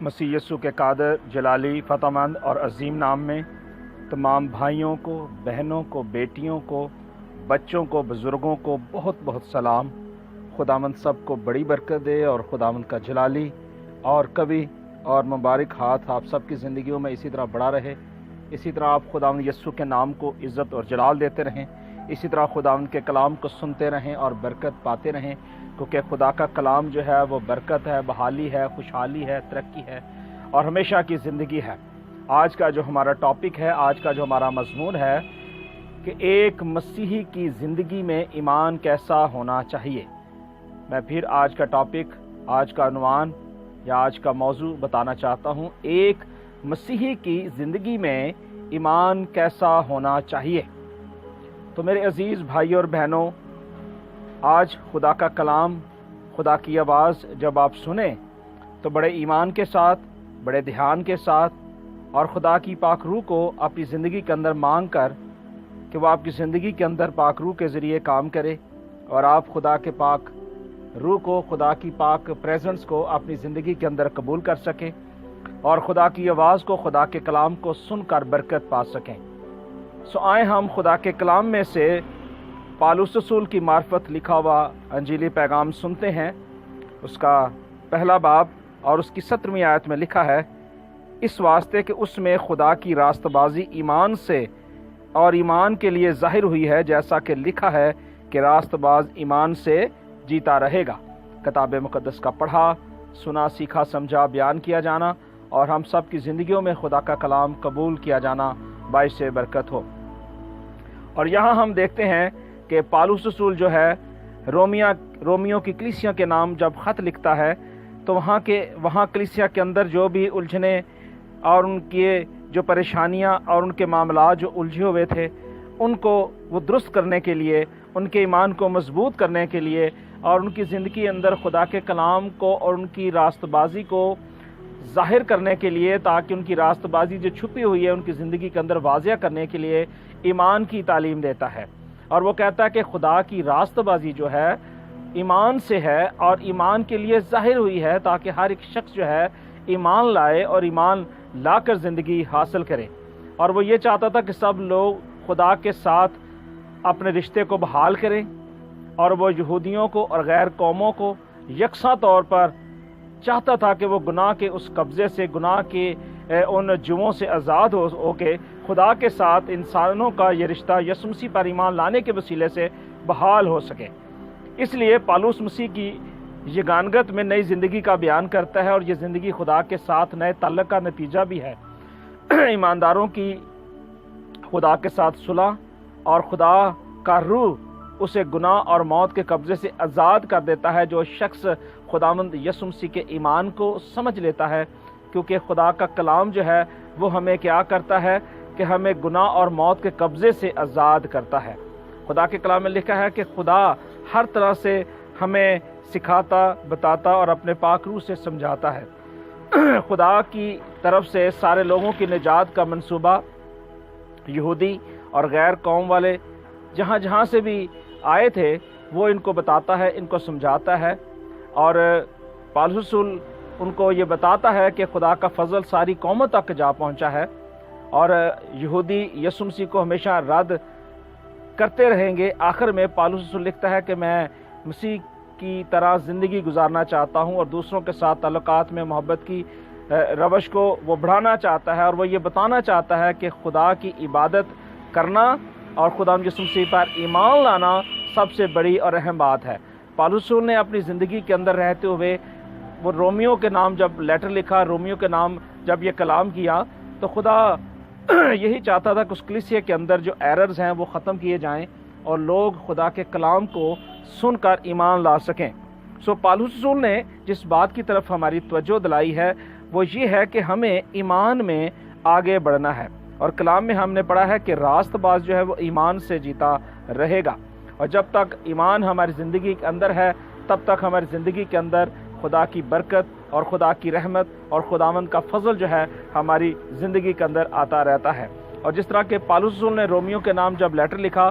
مسیح یسوع کے قادر، جلالی، فتح مند اور عظیم نام میں تمام بھائیوں کو، بہنوں کو، بیٹیوں کو، بچوں کو، بزرگوں کو بہت بہت سلام۔ خداوند سب کو بڑی برکت دے اور خداوند کا جلالی اور کبھی اور مبارک ہاتھ آپ سب کی زندگیوں میں اسی طرح بڑا رہے۔ اسی طرح آپ خداوند یسوع کے نام کو عزت اور جلال دیتے رہیں، اسی طرح خداوند کے کلام کو سنتے رہیں اور برکت پاتے رہیں، کیونکہ خدا کا کلام جو ہے وہ برکت ہے، بحالی ہے، خوشحالی ہے، ترقی ہے اور ہمیشہ کی زندگی ہے۔ آج کا جو ہمارا ٹاپک ہے، آج کا جو ہمارا مضمون ہے کہ ایک مسیحی کی زندگی میں ایمان کیسا ہونا چاہیے۔ میں پھر آج کا ٹاپک، آج کا عنوان یا آج کا موضوع بتانا چاہتا ہوں، ایک مسیحی کی زندگی میں ایمان کیسا ہونا چاہیے۔ تو میرے عزیز بھائیوں اور بہنوں، آج خدا کا کلام، خدا کی آواز جب آپ سنیں تو بڑے ایمان کے ساتھ، بڑے دھیان کے ساتھ اور خدا کی پاک روح کو اپنی زندگی کے اندر مانگ کر کہ وہ آپ کی زندگی کے اندر پاک روح کے ذریعے کام کرے اور آپ خدا کے پاک روح کو، خدا کی پاک پریزنس کو اپنی زندگی کے اندر قبول کر سکیں اور خدا کی آواز کو، خدا کے کلام کو سن کر برکت پا سکیں۔ سو آئیں ہم خدا کے کلام میں سے پالوس رسول کی معرفت لکھا ہوا انجیلی پیغام سنتے ہیں۔ اس کا پہلا باب اور اس کی 17ویں آیت میں لکھا ہے، اس واسطے کہ اس میں خدا کی راست بازی ایمان سے اور ایمان کے لیے ظاہر ہوئی ہے، جیسا کہ لکھا ہے کہ راست باز ایمان سے جیتا رہے گا۔ کتاب مقدس کا پڑھا، سنا، سیکھا، سمجھا، بیان کیا جانا اور ہم سب کی زندگیوں میں خدا کا کلام قبول کیا جانا باعث برکت ہو۔ اور یہاں ہم دیکھتے ہیں کہ پالوس رسول جو ہے رومیوں کی کلیسیا کے نام جب خط لکھتا ہے تو وہاں کلیسیا کے اندر جو بھی الجھنے اور ان کے جو پریشانیاں اور ان کے معاملات جو الجھے ہوئے تھے، ان کو وہ درست کرنے کے لیے، ان کے ایمان کو مضبوط کرنے کے لیے اور ان کی زندگی اندر خدا کے کلام کو اور ان کی راست بازی کو ظاہر کرنے کے لیے، تاکہ ان کی راست بازی جو چھپی ہوئی ہے ان کی زندگی کے اندر واضح کرنے کے لیے ایمان کی تعلیم دیتا ہے۔ اور وہ کہتا ہے کہ خدا کی راست بازی جو ہے ایمان سے ہے اور ایمان کے لیے ظاہر ہوئی ہے، تاکہ ہر ایک شخص جو ہے ایمان لائے اور ایمان لا کر زندگی حاصل کرے۔ اور وہ یہ چاہتا تھا کہ سب لوگ خدا کے ساتھ اپنے رشتے کو بحال کریں اور وہ یہودیوں کو اور غیر قوموں کو یکساں طور پر چاہتا تھا کہ وہ گناہ کے اس قبضے سے، گناہ کے ان جوؤں سے آزاد ہو کے خدا کے ساتھ انسانوں کا یہ رشتہ یسوع مسیح پر ایمان لانے کے وسیلے سے بحال ہو سکے۔ اس لیے پالوس مسیح کی یہ گانگت میں نئی زندگی کا بیان کرتا ہے، اور یہ زندگی خدا کے ساتھ نئے تعلق کا نتیجہ بھی ہے۔ ایمانداروں کی خدا کے ساتھ صلح اور خدا کا روح اسے گناہ اور موت کے قبضے سے آزاد کر دیتا ہے۔ جو شخص خداوند یسوع مسیح کے ایمان کو سمجھ لیتا ہے، کیونکہ خدا کا کلام جو ہے وہ ہمیں کیا کرتا ہے کہ ہمیں گناہ اور موت کے قبضے سے آزاد کرتا ہے۔ خدا کے کلام میں لکھا ہے کہ خدا ہر طرح سے ہمیں سکھاتا، بتاتا اور اپنے پاک روح سے سمجھاتا ہے۔ خدا کی طرف سے سارے لوگوں کی نجات کا منصوبہ، یہودی اور غیر قوم والے جہاں جہاں سے بھی آئے تھے، وہ ان کو بتاتا ہے، ان کو سمجھاتا ہے۔ اور پالوس رسول ان کو یہ بتاتا ہے کہ خدا کا فضل ساری قوموں تک جا پہنچا ہے، اور یہودی یسوع مسیح کو ہمیشہ رد کرتے رہیں گے۔ آخر میں پالوس رسول لکھتا ہے کہ میں مسیح کی طرح زندگی گزارنا چاہتا ہوں اور دوسروں کے ساتھ تعلقات میں محبت کی روش کو وہ بڑھانا چاہتا ہے، اور وہ یہ بتانا چاہتا ہے کہ خدا کی عبادت کرنا اور خدا یسوع مسیح پر ایمان لانا سب سے بڑی اور اہم بات ہے۔ پالوس رسول نے اپنی زندگی کے اندر رہتے ہوئے وہ رومیوں کے نام جب لیٹر لکھا، رومیوں کے نام جب یہ کلام کیا، تو خدا یہی چاہتا تھا کہ اس کلیسیا کے اندر جو ایررز ہیں وہ ختم کیے جائیں اور لوگ خدا کے کلام کو سن کر ایمان لا سکیں۔ سو پالوس رسول نے جس بات کی طرف ہماری توجہ دلائی ہے وہ یہ ہے کہ ہمیں ایمان میں آگے بڑھنا ہے، اور کلام میں ہم نے پڑھا ہے کہ راست باز جو ہے وہ ایمان سے جیتا رہے گا۔ اور جب تک ایمان ہماری زندگی کے اندر ہے، تب تک ہماری زندگی کے اندر خدا کی برکت اور خدا کی رحمت اور خداوند کا فضل جو ہے ہماری زندگی کے اندر آتا رہتا ہے۔ اور جس طرح کہ پالوس رسول نے رومیوں کے نام جب لیٹر لکھا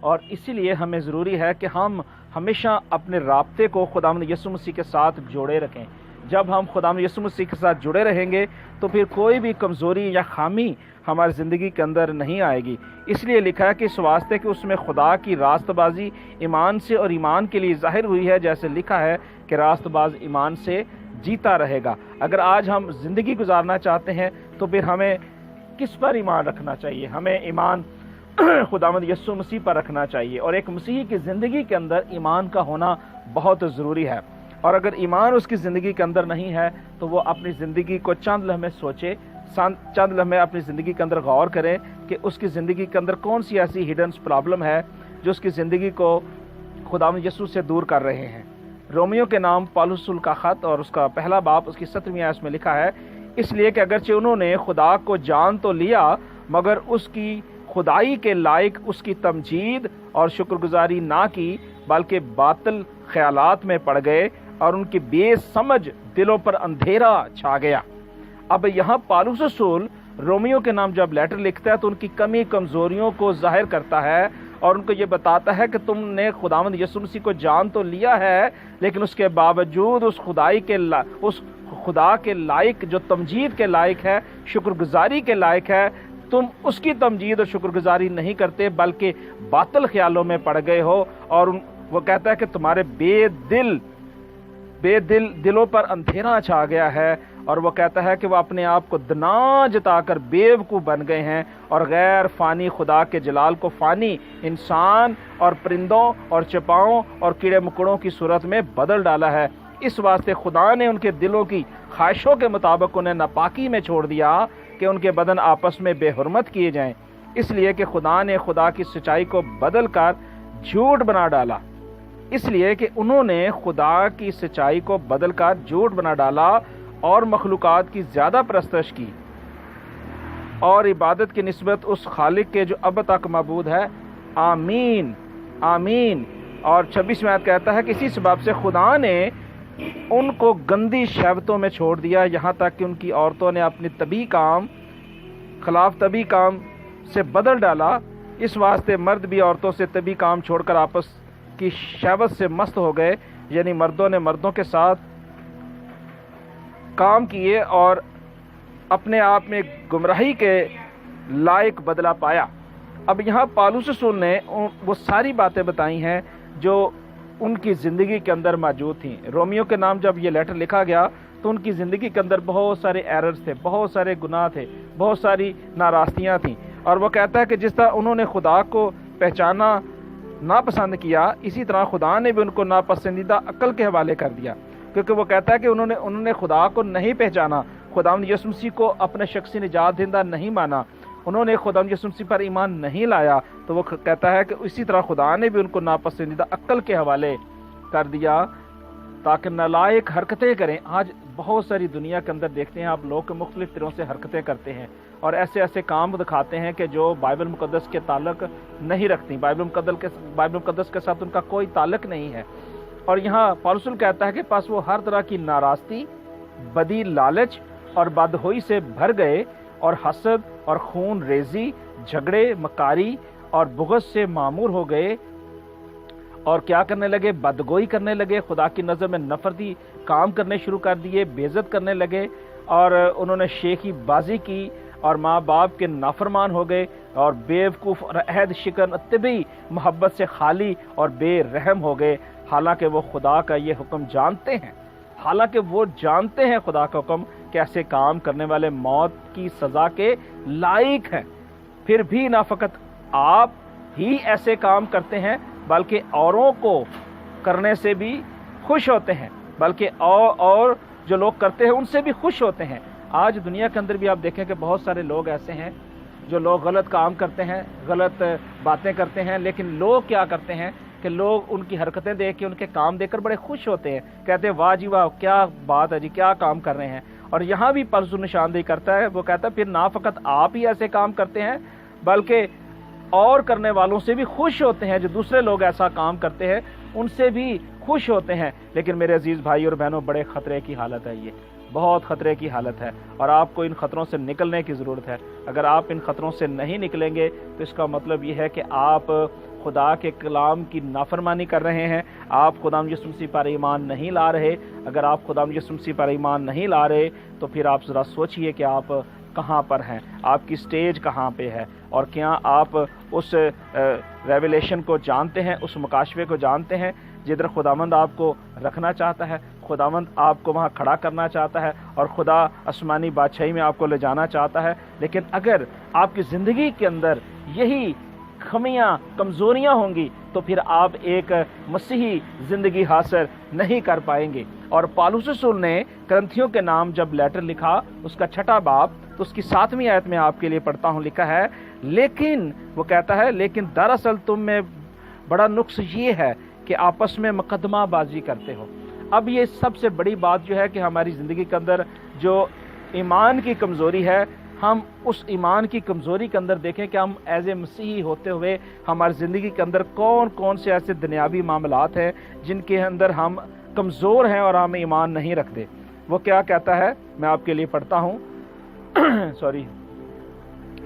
اور اسی لیے ہمیں ضروری ہے کہ ہم ہمیشہ اپنے رابطے کو خداوند یسوع مسیح کے ساتھ جوڑے رکھیں۔ جب ہم خداوند یسوع مسیح کے ساتھ جڑے رہیں گے تو پھر کوئی بھی کمزوری یا خامی ہماری زندگی کے اندر نہیں آئے گی۔ اس لیے لکھا ہے کہ اس واسطے کہ اس میں خدا کی راست بازی ایمان سے اور ایمان کے لیے ظاہر ہوئی ہے، جیسے لکھا ہے کہ راست باز ایمان سے جیتا رہے گا۔ اگر آج ہم زندگی گزارنا چاہتے ہیں تو پھر ہمیں کس پر ایمان رکھنا چاہیے؟ ہمیں ایمان خداوند یسوع مسیح پر رکھنا چاہیے، اور ایک مسیحی کی زندگی کے اندر ایمان کا ہونا بہت ضروری ہے۔ اور اگر ایمان اس کی زندگی کے اندر نہیں ہے تو وہ اپنی زندگی کو چند لمحے سوچے، چند لمحے اپنی زندگی کے اندر غور کرے کہ اس کی زندگی کے اندر کون سی ایسی ہڈن پرابلم ہے جو اس کی زندگی کو خداوند یسوع سے دور کر رہے ہیں۔ رومیو کے نام پالوس رسول کا خط اور اس کا پہلا باب اس کی 17ویں آیت میں لکھا ہے، اس لیے کہ اگرچہ انہوں نے خدا کو جان تو لیا مگر اس کی خدائی کے لائق اس کی تمجید اور شکر گزاری نہ کی، بلکہ باطل خیالات میں پڑ گئے اور ان کی بے سمجھ دلوں پر اندھیرا چھا گیا۔ اب یہاں پالوس رسول رومیو کے نام جب لیٹر لکھتا ہے تو ان کی کمی کمزوریوں کو ظاہر کرتا ہے اور ان کو یہ بتاتا ہے کہ تم نے خداوند یسوع مسیح کو جان تو لیا ہے، لیکن اس کے باوجود اس خدا کے لائق جو تمجید کے لائق ہے، شکر گزاری کے لائق ہے، تم اس کی تمجید اور شکر گزاری نہیں کرتے بلکہ باطل خیالوں میں پڑ گئے ہو۔ اور وہ کہتا ہے کہ تمہارے بے دلوں پر اندھیرا چھا گیا ہے، اور وہ کہتا ہے کہ وہ اپنے آپ کو دنا جتا کر بیوقوف بن گئے ہیں اور غیر فانی خدا کے جلال کو فانی انسان اور پرندوں اور چپاؤں اور کیڑے مکڑوں کی صورت میں بدل ڈالا ہے۔ اس واسطے خدا نے ان کے دلوں کی خواہشوں کے مطابق انہیں ناپاکی میں چھوڑ دیا کہ ان کے بدن آپس میں بے حرمت کیے جائیں، اس لیے کہ خدا نے خدا کی سچائی کو بدل کر جھوٹ بنا ڈالا۔ اس لیے کہ انہوں نے خدا کی سچائی کو بدل کر جھوٹ بنا ڈالا اور مخلوقات کی زیادہ پرستش کی اور عبادت کی نسبت اس خالق کے جو اب تک معبود ہے۔ آمین آمین۔ اور 26 آیت کہتا ہے کہ اسی سبب سے خدا نے ان کو گندی شہوتوں میں چھوڑ دیا، یہاں تک کہ ان کی عورتوں نے اپنی خلاف طبی کام سے بدل ڈالا۔ اس واسطے مرد بھی عورتوں سے طبی کام چھوڑ کر آپس کی شہوت سے مست ہو گئے، یعنی مردوں نے مردوں کے ساتھ کام کیے اور اپنے آپ میں گمراہی کے لائق بدلہ پایا۔ اب یہاں پالوس رسول نے وہ ساری باتیں بتائی ہیں جو ان کی زندگی کے اندر موجود تھیں۔ رومیو کے نام جب یہ لیٹر لکھا گیا تو ان کی زندگی کے اندر بہت سارے ایررز تھے، بہت سارے گناہ تھے، بہت ساری ناراستیاں تھیں، اور وہ کہتا ہے کہ جس طرح انہوں نے خدا کو پہچانا ناپسند کیا، اسی طرح خدا نے بھی ان کو ناپسندیدہ عقل کے حوالے کر دیا، کیونکہ وہ کہتا ہے کہ انہوں نے خدا کو نہیں پہچانا، خداوند یسوع مسیح کو اپنے شخصی نجات دہندہ نہیں مانا، انہوں نے خداوند یسوع مسیح پر ایمان نہیں لایا، تو وہ کہتا ہے کہ اسی طرح خدا نے بھی ان کو ناپسندیدہ عقل کے حوالے کر دیا تاکہ نالائق حرکتیں کریں۔ آج بہت ساری دنیا کے اندر دیکھتے ہیں آپ لوگ کہ مختلف طرح سے حرکتیں کرتے ہیں اور ایسے کام دکھاتے ہیں کہ جو بائبل مقدس کے تعلق نہیں رکھتی، بائبل مقدس کے ساتھ ان کا کوئی تعلق نہیں ہے۔ اور یہاں پالوس رسول کہتا ہے کہ پس وہ ہر طرح کی ناراستی، بدی، لالچ اور بدخوئی سے بھر گئے اور حسد اور خون ریزی، جھگڑے، مکاری اور بغض سے معمور ہو گئے، اور کیا کرنے لگے؟ بدگوئی کرنے لگے، خدا کی نظر میں نفرتی کام کرنے شروع کر دیے، بے عزت کرنے لگے، اور انہوں نے شیخی بازی کی اور ماں باپ کے نافرمان ہو گئے اور بیوقوف اور عہد شکن طبی محبت سے خالی اور بے رحم ہو گئے، حالانکہ وہ خدا کا یہ حکم جانتے ہیں، حالانکہ وہ جانتے ہیں خدا کا حکم کہ ایسے کام کرنے والے موت کی سزا کے لائق ہیں، پھر بھی نہ فقط آپ ہی ایسے کام کرتے ہیں بلکہ اوروں کو کرنے سے بھی خوش ہوتے ہیں، بلکہ اور جو لوگ کرتے ہیں ان سے بھی خوش ہوتے ہیں۔ آج دنیا کے اندر بھی آپ دیکھیں کہ بہت سارے لوگ ایسے ہیں جو لوگ غلط کام کرتے ہیں، غلط باتیں کرتے ہیں، لیکن لوگ کیا کرتے ہیں کہ لوگ ان کی حرکتیں دیکھ کے، ان کے کام دیکھ کر بڑے خوش ہوتے ہیں، کہتے ہیں واہ جی واہ، کیا بات ہے جی، کیا کام کر رہے ہیں۔ اور یہاں بھی پالوس نشاندہی کرتا ہے، وہ کہتا ہے پھر نہ فقط آپ ہی ایسے کام کرتے ہیں بلکہ اور کرنے والوں سے بھی خوش ہوتے ہیں، جو دوسرے لوگ ایسا کام کرتے ہیں ان سے بھی خوش ہوتے ہیں۔ لیکن میرے عزیز بھائی اور بہنوں، بڑے خطرے کی حالت ہے، یہ بہت خطرے کی حالت ہے، اور آپ کو ان خطروں سے نکلنے کی ضرورت ہے۔ اگر آپ ان خطروں سے نہیں نکلیں گے تو اس کا مطلب یہ ہے کہ آپ خدا کے کلام کی نافرمانی کر رہے ہیں، آپ خدا یسوع مسیح پر ایمان نہیں لا رہے۔ اگر آپ خدا یسوع مسیح پر ایمان نہیں لا رہے تو پھر آپ ذرا سوچئے کہ آپ کہاں پر ہیں، آپ کی سٹیج کہاں پہ ہے، اور کیا آپ اس ریویلیشن کو جانتے ہیں، اس مکاشفے کو جانتے ہیں جدھر خداوند آپ کو رکھنا چاہتا ہے، خداوند آپ کو وہاں کھڑا کرنا چاہتا ہے اور خدا آسمانی بادشاہی میں آپ کو لے جانا چاہتا ہے۔ لیکن اگر آپ کی زندگی کے اندر یہی خمیاں، کمزوریاں ہوں گی تو پھر آپ ایک مسیحی زندگی حاصل نہیں کر پائیں گے۔ اور پالوس رسول نے کرنتھیوں کے نام جب لیٹر لکھا، اس کا 6واں باب، تو اس کی 7ویں آیت میں آپ کے لیے پڑھتا ہوں، لکھا ہے لیکن وہ کہتا ہے لیکن دراصل تم میں بڑا نقص یہ ہے کہ آپس میں مقدمہ بازی کرتے ہو۔ اب یہ سب سے بڑی بات جو ہے کہ ہماری زندگی کے اندر جو ایمان کی کمزوری ہے، ہم اس ایمان کی کمزوری کے اندر دیکھیں کہ ہم ایز اے مسیحی ہوتے ہوئے ہماری زندگی کے اندر کون کون سے ایسے دنیاوی معاملات ہیں جن کے اندر ہم کمزور ہیں اور ہم ایمان نہیں رکھتے۔ وہ کیا کہتا ہے، میں آپ کے لیے پڑھتا ہوں سوری،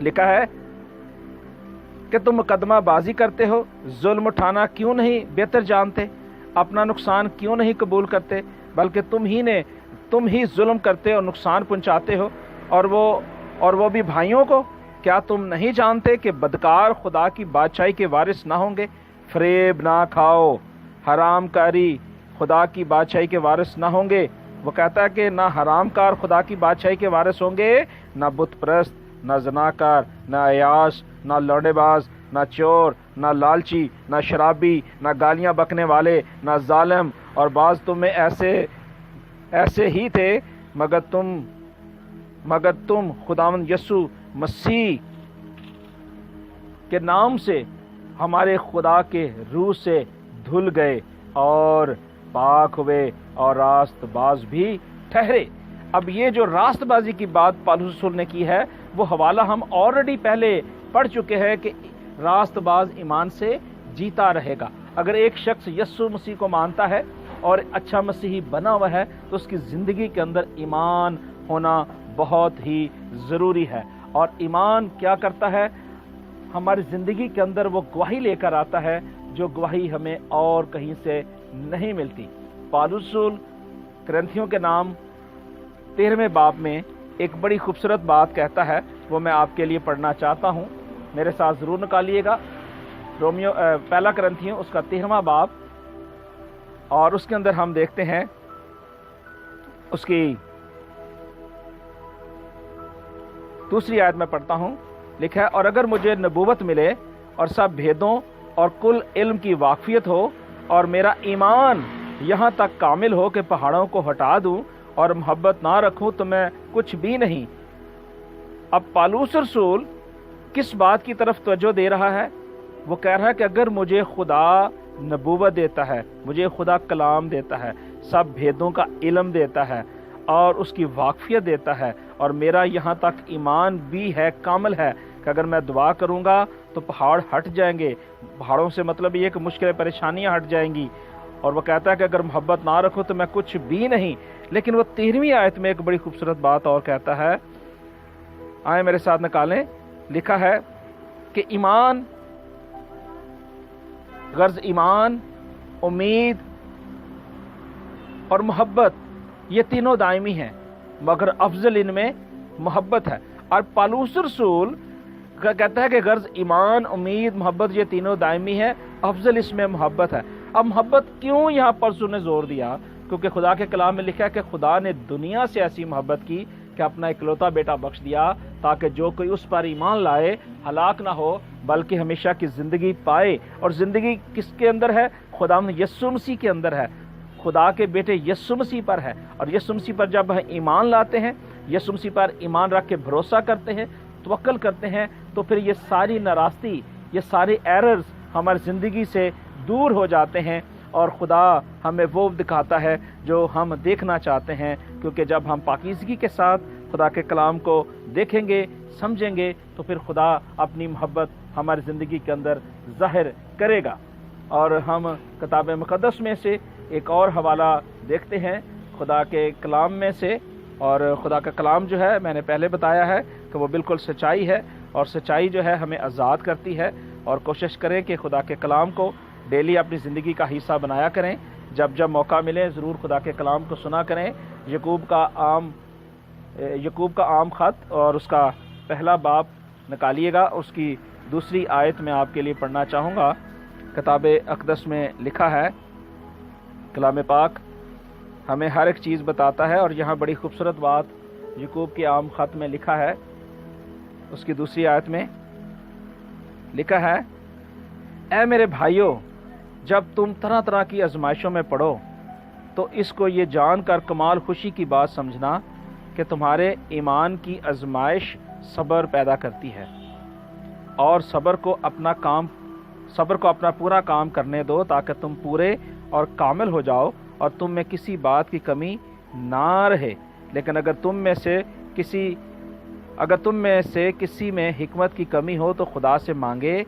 لکھا ہے کہ تم مقدمہ بازی کرتے ہو، ظلم اٹھانا کیوں نہیں بہتر جانتے، اپنا نقصان کیوں نہیں قبول کرتے، بلکہ تم ہی ظلم کرتے اور نقصان پہنچاتے ہو، اور وہ بھی بھائیوں کو۔ کیا تم نہیں جانتے کہ بدکار خدا کی بادشاہی کے وارث نہ ہوں گے؟ فریب نہ کھاؤ، حرام کاری خدا کی بادشاہی کے وارث نہ ہوں گے۔ وہ کہتا ہے کہ نہ حرام کار خدا کی بادشاہی کے وارث ہوں گے، نہ بت پرست، نہ زناکار، نہ عیاش، نہ لوڈے باز، نہ چور، نہ لالچی، نہ شرابی، نہ گالیاں بکنے والے، نہ ظالم، اور بعض تم میں ایسے ہی تھے، مگر تم خداوند یسوع مسیح کے نام سے ہمارے خدا کے روح سے دھل گئے اور پاک ہوئے اور راست باز بھی ٹھہرے۔ اب یہ جو راست بازی کی بات پالوس رسول نے کی ہے، وہ حوالہ ہم آلریڈی پہلے پڑھ چکے ہیں کہ راست باز ایمان سے جیتا رہے گا۔ اگر ایک شخص یسوع مسیح کو مانتا ہے اور اچھا مسیحی بنا ہوا ہے تو اس کی زندگی کے اندر ایمان ہونا بہت ہی ضروری ہے۔ اور ایمان کیا کرتا ہے؟ ہماری زندگی کے اندر وہ گواہی لے کر آتا ہے جو گواہی ہمیں اور کہیں سے نہیں ملتی۔ پالوس رسول کرنتھیوں کے نام 13ویں باب میں ایک بڑی خوبصورت بات کہتا ہے، وہ میں آپ کے لیے پڑھنا چاہتا ہوں، میرے ساتھ ضرور نکالیے گا۔ پہلا کرنتھیوں اس کا 13واں باب، اور اس کے اندر ہم دیکھتے ہیں اس کی 2 آیت میں پڑھتا ہوں، لکھا ہے اور اگر مجھے نبوت ملے اور سب بھیدوں اور کل علم کی واقفیت ہو، اور میرا ایمان یہاں تک کامل ہو کہ پہاڑوں کو ہٹا دوں اور محبت نہ رکھوں تو میں کچھ بھی نہیں۔ اب پالوس رسول کس بات کی طرف توجہ دے رہا ہے؟ وہ کہہ رہا ہے کہ اگر مجھے خدا نبوت دیتا ہے، مجھے خدا کلام دیتا ہے، سب بھیدوں کا علم دیتا ہے اور اس کی واقفیت دیتا ہے، اور میرا یہاں تک ایمان بھی ہے، کامل ہے کہ اگر میں دعا کروں گا تو پہاڑ ہٹ جائیں گے۔ پہاڑوں سے مطلب یہ کہ مشکل پریشانیاں ہٹ جائیں گی۔ اور وہ کہتا ہے کہ اگر محبت نہ رکھو تو میں کچھ بھی نہیں۔ لیکن وہ 13ویں آیت میں ایک بڑی خوبصورت بات اور کہتا ہے، آئیں میرے ساتھ نکالیں، لکھا ہے کہ ایمان، غرض ایمان، امید اور محبت یہ تینوں دائمی ہیں، مگر افضل ان میں محبت ہے۔ اور پالوس رسول کہتا ہے کہ غرض ایمان، امید، محبت یہ تینوں دائمی ہے، افضل اس میں محبت ہے۔ اب محبت کیوں یہاں پر نے زور دیا؟ کیونکہ خدا کے کلام میں لکھا ہے کہ خدا نے دنیا سے ایسی محبت کی کہ اپنا اکلوتا بیٹا بخش دیا تاکہ جو کوئی اس پر ایمان لائے ہلاک نہ ہو بلکہ ہمیشہ کی زندگی پائے۔ اور زندگی کس کے اندر ہے؟ خدا یسوع مسیح کے اندر ہے، خدا کے بیٹے یسوع مسیح پر ہے۔ اور یسوع مسیح پر جب ہم ایمان لاتے ہیں، یسوع مسیح پر ایمان رکھ کے بھروسہ کرتے ہیں، توکل کرتے ہیں، تو پھر یہ ساری ناراستی، یہ سارے ایررز ہماری زندگی سے دور ہو جاتے ہیں، اور خدا ہمیں وہ دکھاتا ہے جو ہم دیکھنا چاہتے ہیں۔ کیونکہ جب ہم پاکیزگی کے ساتھ خدا کے کلام کو دیکھیں گے، سمجھیں گے، تو پھر خدا اپنی محبت ہماری زندگی کے اندر ظاہر کرے گا۔ اور ہم کتاب مقدس میں سے ایک اور حوالہ دیکھتے ہیں خدا کے کلام میں سے، اور خدا کا کلام جو ہے میں نے پہلے بتایا ہے کہ وہ بالکل سچائی ہے، اور سچائی جو ہے ہمیں آزاد کرتی ہے۔ اور کوشش کریں کہ خدا کے کلام کو ڈیلی اپنی زندگی کا حصہ بنایا کریں. جب جب موقع ملے ضرور خدا کے کلام کو سنا کریں. یعقوب کا عام خط اور اس کا پہلا باب نکالیے گا. اس کی دوسری آیت میں آپ کے لیے پڑھنا چاہوں گا. کتاب اقدس میں لکھا ہے، کلام پاک ہمیں ہر ایک چیز بتاتا ہے، اور یہاں بڑی خوبصورت بات یعقوب کے عام خط میں لکھا ہے. اس کی دوسری آیت میں لکھا ہے، اے میرے بھائیو، جب تم طرح طرح کی آزمائشوں میں پڑو تو اس کو یہ جان کر کمال خوشی کی بات سمجھنا کہ تمہارے ایمان کی آزمائش صبر پیدا کرتی ہے، اور صبر کو اپنا پورا کام کرنے دو تاکہ تم پورے اور کامل ہو جاؤ اور تم میں کسی بات کی کمی نہ رہے. لیکن اگر تم میں سے کسی میں حکمت کی کمی ہو تو خدا سے مانگے،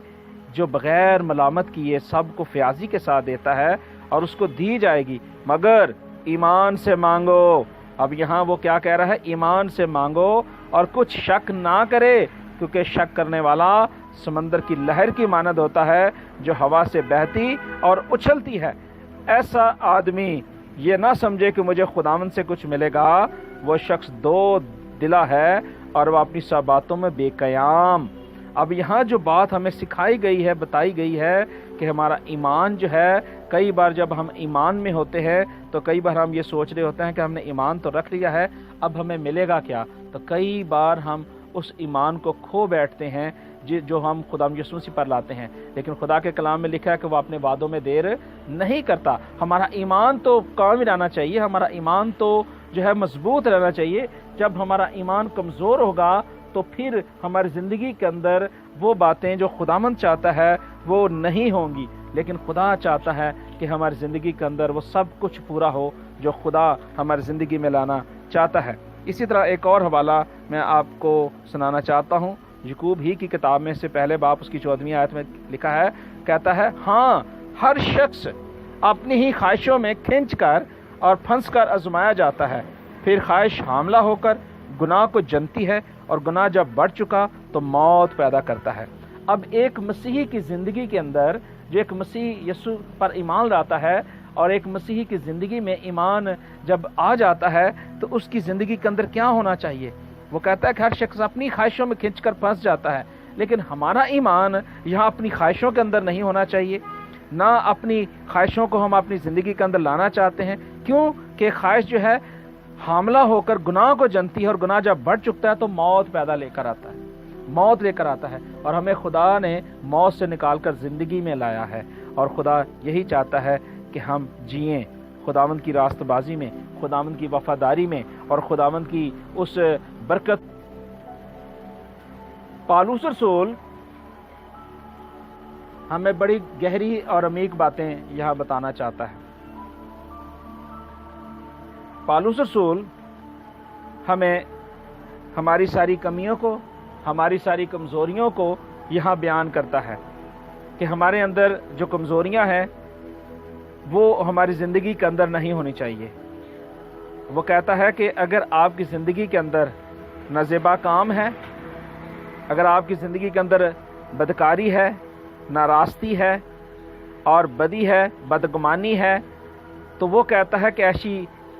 جو بغیر ملامت کیے سب کو فیاضی کے ساتھ دیتا ہے، اور اس کو دی جائے گی، مگر ایمان سے مانگو. اب یہاں وہ کیا کہہ رہا ہے؟ ایمان سے مانگو اور کچھ شک نہ کرے، کیونکہ شک کرنے والا سمندر کی لہر کی مانند ہوتا ہے جو ہوا سے بہتی اور اچھلتی ہے. ایسا آدمی یہ نہ سمجھے کہ مجھے خداوند سے کچھ ملے گا. وہ شخص دو دلا ہے اور وہ اپنی سب باتوں میں بے قیام. اب یہاں جو بات ہمیں سکھائی گئی ہے، بتائی گئی ہے کہ ہمارا ایمان جو ہے، کئی بار جب ہم ایمان میں ہوتے ہیں تو کئی بار ہم یہ سوچ رہے ہوتے ہیں کہ ہم نے ایمان تو رکھ لیا ہے، اب ہمیں ملے گا کیا. تو کئی بار ہم اس ایمان کو کھو بیٹھتے ہیں جو ہم خدا یسوع مسیح پر لاتے ہیں. لیکن خدا کے کلام میں لکھا ہے کہ وہ اپنے وعدوں میں دیر نہیں کرتا. ہمارا ایمان تو قائم رہنا چاہیے، ہمارا ایمان تو جو ہے مضبوط رہنا چاہیے. جب ہمارا ایمان کمزور ہوگا تو پھر ہماری زندگی کے اندر وہ باتیں جو خداوند چاہتا ہے وہ نہیں ہوں گی. لیکن خدا چاہتا ہے کہ ہماری زندگی کے اندر وہ سب کچھ پورا ہو جو خدا ہماری زندگی میں لانا چاہتا ہے. اسی طرح ایک اور حوالہ میں آپ کو سنانا چاہتا ہوں. یعقوب ہی کی کتاب میں سے پہلے باب اس کی 14ویں آیت میں لکھا ہے، کہتا ہے، ہاں ہر شخص اپنی ہی خواہشوں میں کھنچ کر اور پھنس کر آزمایا جاتا ہے، پھر خواہش حاملہ ہو کر گناہ کو جنتی ہے، اور گناہ جب بڑھ چکا تو موت پیدا کرتا ہے. اب ایک مسیحی کی زندگی کے اندر، جو ایک مسیح یسوع پر ایمان لاتا ہے اور ایک مسیحی کی زندگی میں ایمان جب آ جاتا ہے تو اس کی زندگی کے اندر کیا ہونا چاہیے؟ وہ کہتا ہے کہ ہر شخص اپنی خواہشوں میں کھنچ کر پھنس جاتا ہے. لیکن ہمارا ایمان یہاں اپنی خواہشوں کے اندر نہیں ہونا چاہیے، نہ اپنی خواہشوں کو ہم اپنی زندگی کے اندر لانا چاہتے ہیں. کیوں کہ خواہش جو ہے حاملہ ہو کر گناہ کو جنتی ہے، اور گناہ جب بڑھ چکتا ہے تو موت پیدا لے کر آتا ہے، موت لے کر آتا ہے. اور ہمیں خدا نے موت سے نکال کر زندگی میں لایا ہے، اور خدا یہی چاہتا ہے کہ ہم جئیں خداوند کی راست بازی میں، خداوند کی وفاداری میں، اور خداوند کی اس برکت. پالوس رسول ہمیں بڑی گہری اور عمیق باتیں یہاں بتانا چاہتا ہے. پالوس رسول ہمیں ہماری ساری کمیوں کو، ہماری ساری کمزوریوں کو یہاں بیان کرتا ہے کہ ہمارے اندر جو کمزوریاں ہیں وہ ہماری زندگی کے اندر نہیں ہونی چاہیے. وہ کہتا ہے کہ اگر آپ کی زندگی کے اندر نازیبا کام ہے، اگر آپ کی زندگی کے اندر بدکاری ہے، ناراستی ہے اور بدی ہے، بدگمانی ہے، تو وہ کہتا ہے کہ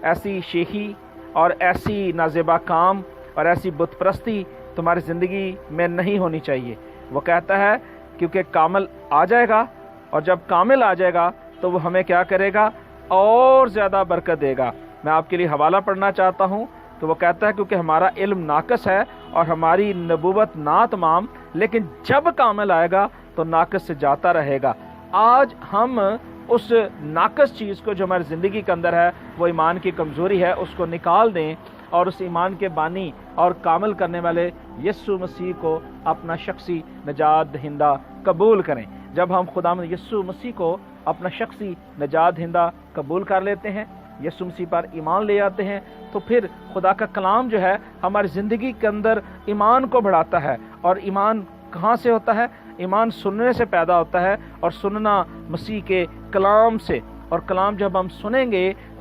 ایسی شیخی اور ایسی نازیبا کام اور ایسی بت پرستی تمہاری زندگی میں نہیں ہونی چاہیے. وہ کہتا ہے کیونکہ کامل آ جائے گا، اور جب کامل آ جائے گا تو وہ ہمیں کیا کرے گا؟ اور زیادہ برکت دے گا. میں آپ کے لیے حوالہ پڑھنا چاہتا ہوں. تو وہ کہتا ہے کیونکہ ہمارا علم ناقص ہے اور ہماری نبوت ناتمام، لیکن جب کامل آئے گا تو ناقص سے جاتا رہے گا. آج ہم اس ناقص چیز کو جو ہماری زندگی کے اندر ہے، وہ ایمان کی کمزوری ہے، اس کو نکال دیں اور اس ایمان کے بانی اور کامل کرنے والے یسوع مسیح کو اپنا شخصی نجات دہندہ قبول کریں. جب ہم خداوند یسوع مسیح کو اپنا شخصی نجات دہندہ قبول کر لیتے ہیں، یسوع مسیح پر ایمان لے آتے ہیں، تو پھر خدا کا کلام جو ہے ہماری زندگی کے اندر ایمان کو بڑھاتا ہے. اور ایمان کہاں سے ہوتا ہے؟ ایمان سننے سے پیدا ہوتا ہے، اور سننا مسیح کے کلام سے. اور کلام جب ہم سنیں گے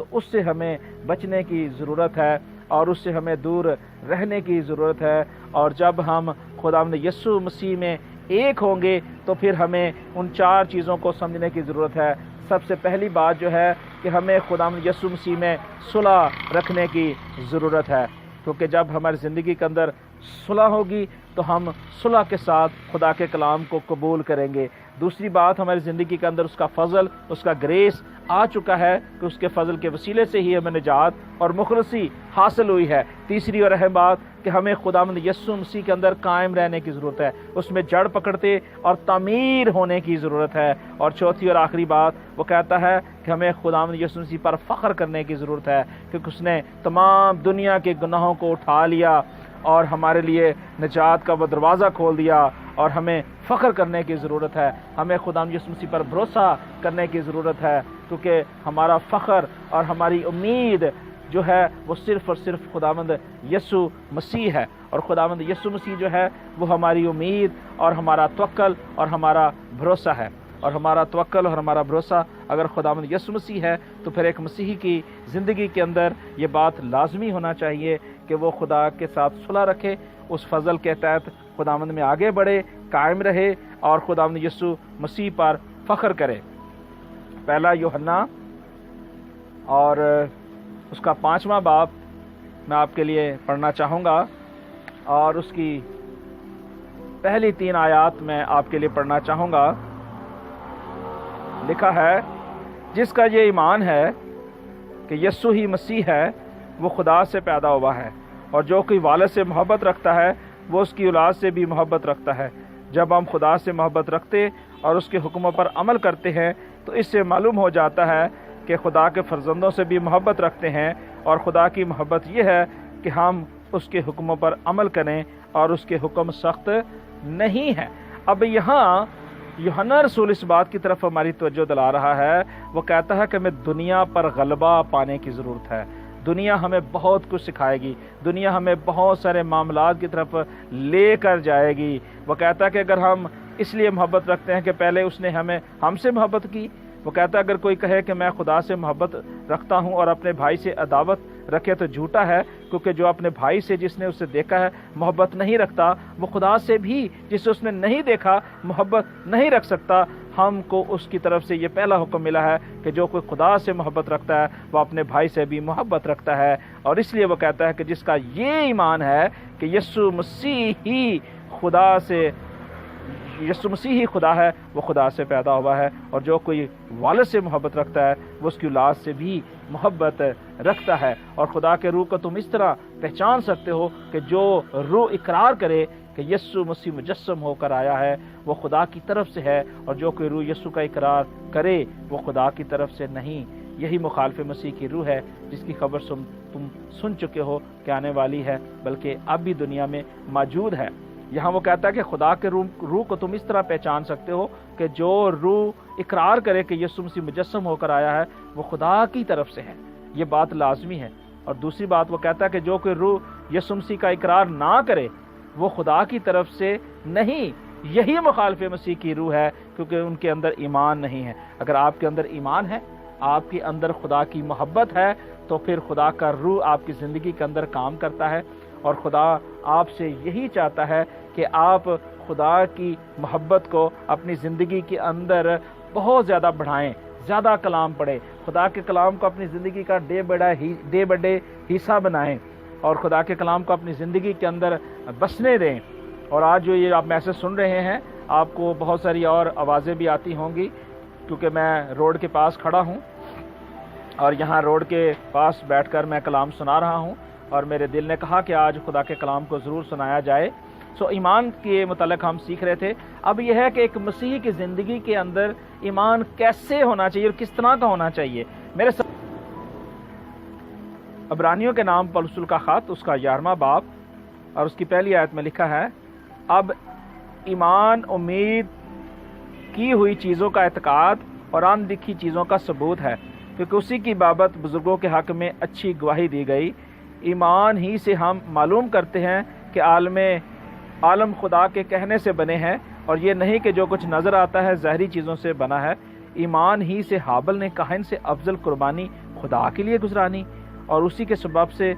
تو اس سے ہمیں بچنے کی ضرورت ہے اور اس سے ہمیں دور رہنے کی ضرورت ہے۔ اور جب ہم خداوند یسوع مسیح میں ایک ہوں گے تو پھر ہمیں ان 4 چیزوں کو سمجھنے کی ضرورت ہے۔ سب سے پہلی بات جو ہے کہ ہمیں خداوند یسوع مسیح میں صلح رکھنے کی ضرورت ہے، کیونکہ جب ہماری زندگی کے اندر صلح ہوگی تو ہم صلح کے ساتھ خدا کے کلام کو قبول کریں گے۔ دوسری بات، ہماری زندگی کے اندر اس کا فضل، اس کا گریس آ چکا ہے کہ اس کے فضل کے وسیلے سے ہی ہمیں نجات اور مخلصی حاصل ہوئی ہے۔ تیسری اور اہم بات کہ ہمیں خداوند یسوع مسیح کے اندر قائم رہنے کی ضرورت ہے، اس میں جڑ پکڑتے اور تعمیر ہونے کی ضرورت ہے۔ اور چوتھی اور آخری بات وہ کہتا ہے کہ ہمیں خداوند یسوع مسیح پر فخر کرنے کی ضرورت ہے، کیونکہ اس نے تمام دنیا کے گناہوں کو اٹھا لیا اور ہمارے لیے نجات کا وہ دروازہ کھول دیا، اور ہمیں فخر کرنے کی ضرورت ہے۔ ہمیں خداوند یسوع مسیح پر بھروسہ کرنے کی ضرورت ہے، کیونکہ ہمارا فخر اور ہماری امید جو ہے وہ صرف اور صرف خداوند یسوع مسیح ہے، اور خداوند یسوع مسیح جو ہے وہ ہماری امید اور ہمارا توکل اور ہمارا بھروسہ ہے۔ اور ہمارا توکل اور ہمارا بھروسہ اگر خداوند یسوع مسیح ہے تو پھر ایک مسیحی کی زندگی کے اندر یہ بات لازمی ہونا چاہیے کہ وہ خدا کے ساتھ صلح رکھے، اس فضل کے تحت خداوند میں آگے بڑھے، قائم رہے اور خداوند یسوع مسیح پر فخر کرے۔ پہلا یوحنا اور اس کا 5واں باب میں آپ کے لیے پڑھنا چاہوں گا، اور اس کی پہلی 3 آیات میں آپ کے لیے پڑھنا چاہوں گا۔ لکھا ہے، جس کا یہ ایمان ہے کہ یسوع ہی مسیح ہے وہ خدا سے پیدا ہوا ہے، اور جو کوئی والد سے محبت رکھتا ہے وہ اس کی اولاد سے بھی محبت رکھتا ہے۔ جب ہم خدا سے محبت رکھتے اور اس کے حکموں پر عمل کرتے ہیں تو اس سے معلوم ہو جاتا ہے کہ خدا کے فرزندوں سے بھی محبت رکھتے ہیں، اور خدا کی محبت یہ ہے کہ ہم اس کے حکموں پر عمل کریں، اور اس کے حکم سخت نہیں ہیں۔ اب یہاں یوحنا رسول اس بات کی طرف ہماری توجہ دلا رہا ہے، وہ کہتا ہے کہ ہمیں دنیا پر غلبہ پانے کی ضرورت ہے۔ دنیا ہمیں بہت کچھ سکھائے گی، دنیا ہمیں بہت سارے معاملات کی طرف لے کر جائے گی۔ وہ کہتا ہے کہ اگر ہم اس لیے محبت رکھتے ہیں کہ پہلے اس نے ہم سے محبت کی، وہ کہتا ہے اگر کوئی کہے کہ میں خدا سے محبت رکھتا ہوں اور اپنے بھائی سے عداوت رکھے تو جھوٹا ہے، کیونکہ جو اپنے بھائی سے جس نے اسے دیکھا ہے محبت نہیں رکھتا، وہ خدا سے بھی جس اس نے نہیں دیکھا محبت نہیں رکھ سکتا۔ ہم کو اس کی طرف سے یہ پہلا حکم ملا ہے کہ جو کوئی خدا سے محبت رکھتا ہے وہ اپنے بھائی سے بھی محبت رکھتا ہے، اور اس لیے وہ کہتا ہے کہ جس کا یہ ایمان ہے کہ یسوع مسیح ہی خدا ہے وہ خدا سے پیدا ہوا ہے، اور جو کوئی والد سے محبت رکھتا ہے وہ اس کی اولاد سے بھی محبت رکھتا ہے۔ اور خدا کے روح کو تم اس طرح پہچان سکتے ہو کہ جو روح اقرار کرے کہ یسوع مسیح مجسم ہو کر آیا ہے وہ خدا کی طرف سے ہے، اور جو کوئی روح یسوع کا اقرار کرے وہ خدا کی طرف سے نہیں۔ یہی مخالف مسیح کی روح ہے جس کی خبر تم سن چکے ہو کہ آنے والی ہے، بلکہ اب بھی دنیا میں موجود ہے۔ یہاں وہ کہتا ہے کہ خدا کے روح کو تم اس طرح پہچان سکتے ہو کہ جو روح اقرار کرے کہ یسوع مسیح مجسم ہو کر آیا ہے وہ خدا کی طرف سے ہے۔ یہ بات لازمی ہے۔ اور دوسری بات وہ کہتا ہے کہ جو کوئی روح یسوع مسیح کا اقرار نہ کرے وہ خدا کی طرف سے نہیں۔ یہی مخالف مسیح کی روح ہے، کیونکہ ان کے اندر ایمان نہیں ہے۔ اگر آپ کے اندر ایمان ہے، آپ کے اندر خدا کی محبت ہے، تو پھر خدا کا روح آپ کی زندگی کے اندر کام کرتا ہے، اور خدا آپ سے یہی چاہتا ہے کہ آپ خدا کی محبت کو اپنی زندگی کے اندر بہت زیادہ بڑھائیں، زیادہ کلام پڑھیں، خدا کے کلام کو اپنی زندگی کا ڈے بائی ڈے حصہ بنائیں، اور خدا کے کلام کو اپنی زندگی کے اندر بسنے دیں۔ اور آج جو یہ آپ میسج سن رہے ہیں، آپ کو بہت ساری اور آوازیں بھی آتی ہوں گی، کیونکہ میں روڈ کے پاس کھڑا ہوں اور یہاں روڈ کے پاس بیٹھ کر میں کلام سنا رہا ہوں، اور میرے دل نے کہا کہ آج خدا کے کلام کو ضرور سنایا جائے۔ ایمان کے متعلق ہم سیکھ رہے تھے۔ اب یہ ہے کہ ایک مسیحی کی زندگی کے اندر ایمان کیسے ہونا چاہیے اور کس طرح کا ہونا چاہیے۔ میرے ساتھ عبرانیوں کے نام پولس کا خط، اس کا 11واں باب اور اس کی پہلی آیت میں لکھا ہے، اب ایمان امید کی ہوئی چیزوں کا اعتقاد اور ان دکھی چیزوں کا ثبوت ہے، کیونکہ اسی کی بابت بزرگوں کے حق میں اچھی گواہی دی گئی۔ ایمان ہی سے ہم معلوم کرتے ہیں کہ عالم خدا کے کہنے سے بنے ہیں، اور یہ نہیں کہ جو کچھ نظر آتا ہے ظاہری چیزوں سے بنا ہے۔ ایمان ہی سے ہابل نے کاہن سے افضل قربانی خدا کے لیے گزرانی اور اسی کے سبب سے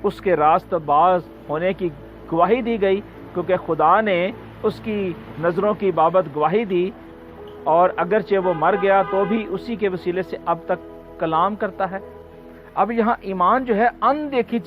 اس کے راست باز ہونے کی گواہی دی گئی، کیونکہ خدا نے اس کی نظروں کی بابت گواہی دی، اور اگرچہ وہ مر گیا تو بھی اسی کے وسیلے سے اب تک کلام کرتا ہے۔ اب یہاں ایمان جو ہے اندیکھی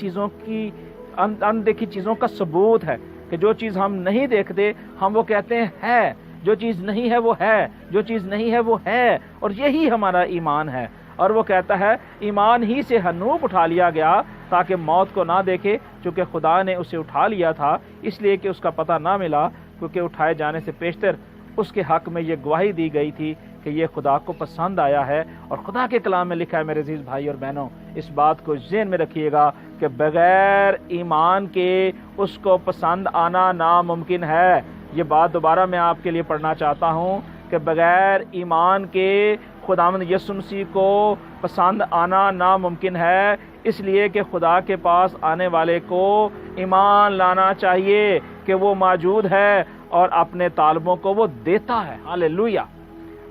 چیزوں کا ثبوت ہے کہ جو چیز ہم نہیں دیکھتے ہم وہ کہتے ہیں ہے، جو چیز نہیں ہے وہ ہے، جو چیز نہیں ہے وہ ہے، اور یہی ہمارا ایمان ہے۔ اور وہ کہتا ہے ایمان ہی سے حنوپ اٹھا لیا گیا تاکہ موت کو نہ دیکھے، چونکہ خدا نے اسے اٹھا لیا تھا اس لیے کہ اس کا پتہ نہ ملا، کیونکہ اٹھائے جانے سے پیشتر اس کے حق میں یہ گواہی دی گئی تھی کہ یہ خدا کو پسند آیا ہے۔ اور خدا کے کلام میں لکھا ہے میرے عزیز بھائی اور بہنوں، اس بات کو ذہن میں رکھیے گا کہ بغیر ایمان کے اس کو پسند آنا ناممکن ہے۔ یہ بات دوبارہ میں آپ کے لیے پڑھنا چاہتا ہوں کہ بغیر ایمان کے خداوند یسوع مسیح کو پسند آنا ناممکن ہے، اس لیے کہ خدا کے پاس آنے والے کو ایمان لانا چاہیے کہ وہ موجود ہے اور اپنے طالبوں کو وہ دیتا ہے۔ ہاللیلویہ۔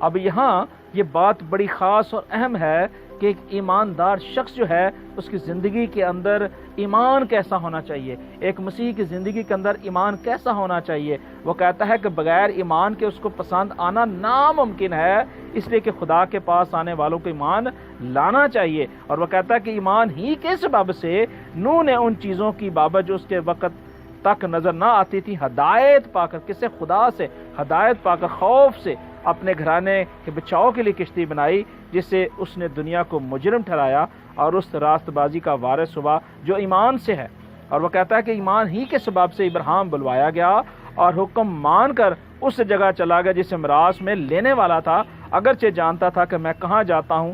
اب یہاں یہ بات بڑی خاص اور اہم ہے کہ ایک ایماندار شخص جو ہے اس کی زندگی کے اندر ایمان کیسا ہونا چاہیے، ایک مسیح کی زندگی کے اندر ایمان کیسا ہونا چاہیے۔ وہ کہتا ہے کہ بغیر ایمان کے اس کو پسند آنا ناممکن ہے، اس لیے کہ خدا کے پاس آنے والوں کو ایمان لانا چاہیے۔ اور وہ کہتا ہے کہ ایمان ہی کے سبب سے نوح نے ان چیزوں کی بابت جو اس کے وقت تک نظر نہ آتی تھی ہدایت پا کر، کسے؟ خدا سے ہدایت پا کر خوف سے اپنے گھرانے کے بچاؤ کے لیے کشتی بنائی، جس سے اس نے دنیا کو مجرم ٹھہرایا اور اس راست بازی کا وارث ہوا جو ایمان سے ہے۔ اور وہ کہتا ہے کہ ایمان ہی کے سبب سے ابراہیم بلوایا گیا اور حکم مان کر اس جگہ چلا گیا جسے میراث میں لینے والا تھا، اگرچہ جانتا تھا کہ میں کہاں جاتا ہوں،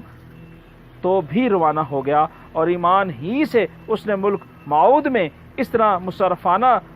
تو بھی روانہ ہو گیا۔ اور ایمان ہی سے اس نے ملک موعود میں اس طرح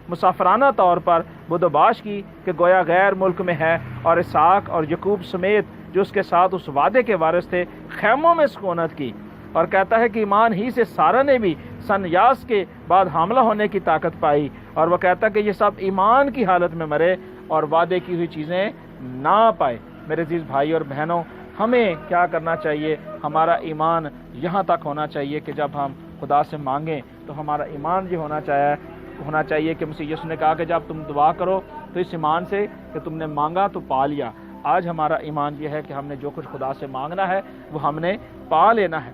مسافرانہ طور پر بدوباش کی کہ گویا غیر ملک میں ہے، اور اسحاق اور یعقوب سمیت جو اس کے ساتھ اس وعدے کے وارث تھے خیموں میں سکونت کی۔ اور کہتا ہے کہ ایمان ہی سے سارہ نے بھی سنیاس کے بعد حاملہ ہونے کی طاقت پائی، اور وہ کہتا ہے کہ یہ سب ایمان کی حالت میں مرے اور وعدے کی ہوئی چیزیں نہ پائے۔ میرے عزیز بھائی اور بہنوں، ہمیں کیا کرنا چاہیے؟ ہمارا ایمان یہاں تک ہونا چاہیے کہ جب ہم خدا سے مانگیں تو ہمارا ایمان یہ ہونا چاہیے کہ مسیح یسوع نے کہا کہ جب تم دعا کرو تو اس ایمان سے کہ تم نے مانگا تو پا لیا۔ آج ہمارا ایمان یہ ہے کہ ہم نے جو کچھ خدا سے مانگنا ہے وہ ہم نے پا لینا ہے۔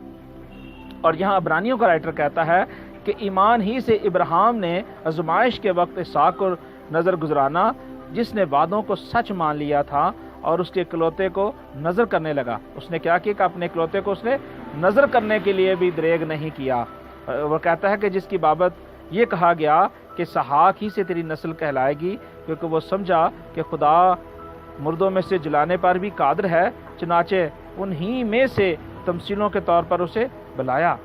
اور یہاں عبرانیوں کا رائٹر کہتا ہے کہ ایمان ہی سے ابراہیم نے آزمائش کے وقت اسحاق کو نظر گزرانا، جس نے وعدوں کو سچ مان لیا تھا اور اس کے اکلوتے کو نظر کرنے لگا۔ اس نے کیا کیا کہ اپنے اکلوتے کو اس نے نظر کرنے کے لیے بھی دریغ نہیں کیا۔ وہ کہتا ہے کہ جس کی بابت یہ کہا گیا کہ اسحاق ہی سے تیری نسل کہلائے گی، کیونکہ وہ سمجھا کہ خدا مردوں میں سے جلانے پر بھی قادر ہے، چنانچہ انہی میں سے تمثیلوں کے طور پر اسے بلایا۔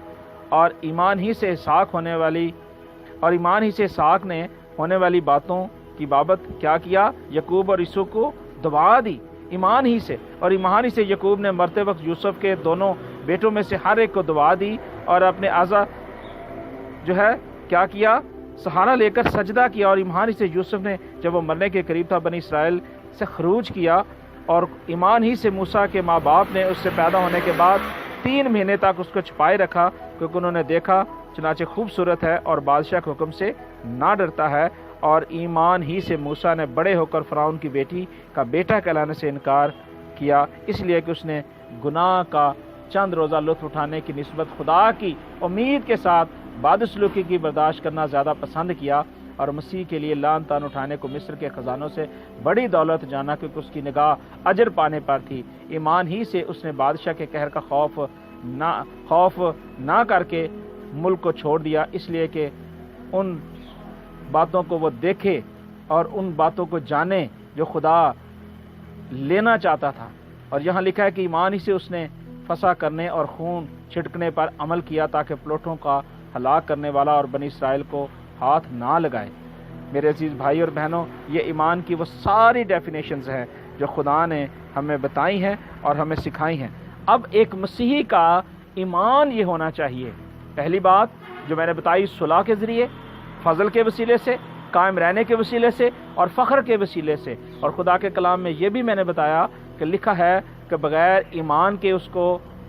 اور ایمان ہی سے اسحاق نے ہونے والی باتوں کی بابت کیا کیا؟ یعقوب اور یوسف کو دعا دی ایمان ہی سے، اور ایمان ہی سے یعقوب نے مرتے وقت یوسف کے دونوں بیٹوں میں سے ہر ایک کو دعا دی، اور اپنے اعضا جو ہے کیا کیا؟ سہارا لے کر سجدہ کیا۔ اور ایمان ہی سے یوسف نے جب وہ مرنے کے قریب تھا بنی اسرائیل سے خروج کیا، اور ایمان ہی سے موسیٰ کے ماں باپ نے اس سے پیدا ہونے کے بعد 3 مہینے تک اس کو چھپائے رکھا، کیونکہ انہوں نے دیکھا چنانچہ خوبصورت ہے اور بادشاہ کے حکم سے نہ ڈرتا ہے۔ اور ایمان ہی سے موسیٰ نے بڑے ہو کر فرعون کی بیٹی کا بیٹا کہلانے سے انکار کیا، اس لیے کہ اس نے گناہ کا چند روزہ لطف اٹھانے کی نسبت خدا کی امید کے ساتھ بدسلوکی کی برداشت کرنا زیادہ پسند کیا، اور مسیح کے لیے لعن طعن اٹھانے کو مصر کے خزانوں سے بڑی دولت جانا، کیونکہ اس کی نگاہ اجر پانے پر تھی۔ ایمان ہی سے اس نے بادشاہ کے قہر کا خوف نہ کر کے ملک کو چھوڑ دیا، اس لیے کہ ان باتوں کو وہ دیکھے اور ان باتوں کو جانے جو خدا لینا چاہتا تھا۔ اور یہاں لکھا ہے کہ ایمان ہی سے اس نے فسا کرنے اور خون چھڑکنے پر عمل کیا تاکہ پلوٹوں کا ہلاک کرنے والا اور بنی اسرائیل کو ہاتھ نہ لگائے۔ میرے عزیز بھائی اور بہنوں، یہ ایمان کی وہ ساری ڈیفینیشنز ہیں جو خدا نے ہمیں بتائی ہیں اور ہمیں سکھائی ہیں۔ اب ایک مسیحی کا ایمان یہ ہونا چاہیے، پہلی بات جو میں نے بتائی، صلح کے ذریعے، فضل کے وسیلے سے، قائم رہنے کے وسیلے سے اور فخر کے وسیلے سے۔ اور خدا کے کلام میں یہ بھی میں نے بتایا کہ لکھا ہے کہ بغیر ایمان کے اس کو